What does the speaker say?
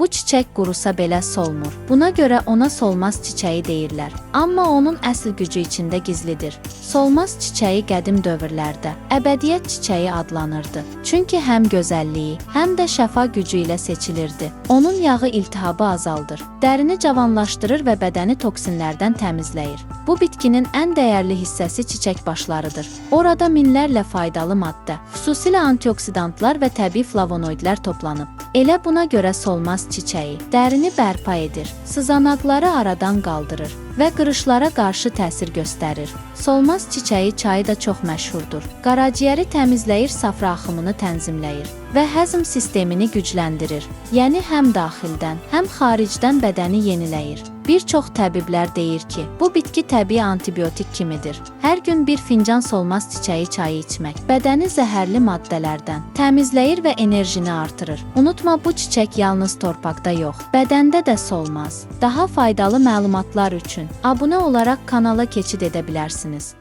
Bu çiçək qurusa belə solmur. Buna görə ona solmaz çiçəyi deyirlər. Amma onun əsl gücü içində gizlidir. Solmaz çiçəyi qədim dövrlərdə əbədiyyət çiçəyi adlanırdı. Çünki həm gözəlliyi, həm də şəfa gücü ilə seçilirdi. Onun yağı iltihabı azaldır, dərini cavanlaşdırır və bədəni toksinlərdən təmizləyir. Bu bitkinin ən dəyərli hissəsi çiçək başlarıdır. Orada minlərlə faydalı maddə, xüsusilə antioksidantlar və təbii flavonoidlər toplanıb. Elə buna görə solmaz çiçəyi dərini bərpa edir, sızanaqları aradan qaldırır və qırışlara qarşı təsir göstərir. Solmaz çiçəyi çayı da çox məşhurdur. Qaraciyəri təmizləyir, safra axımını tənzimləyir və həzm sistemini gücləndirir. Yəni həm daxildən, həm xaricdən bədəni yeniləyir. Bir çox təbiblər deyir ki, bu bitki təbii antibiotik kimidir. Hər gün bir fincan solmaz çiçəyi çayı içmək bədəni zəhərli maddələrdən təmizləyir və enerjini artırır. Unutma, bu çiçək yalnız torpaqda yox, bədəndə də solmaz. Daha faydalı məlumatlar üçün abunə olaraq kanala keçid edə bilərsiniz.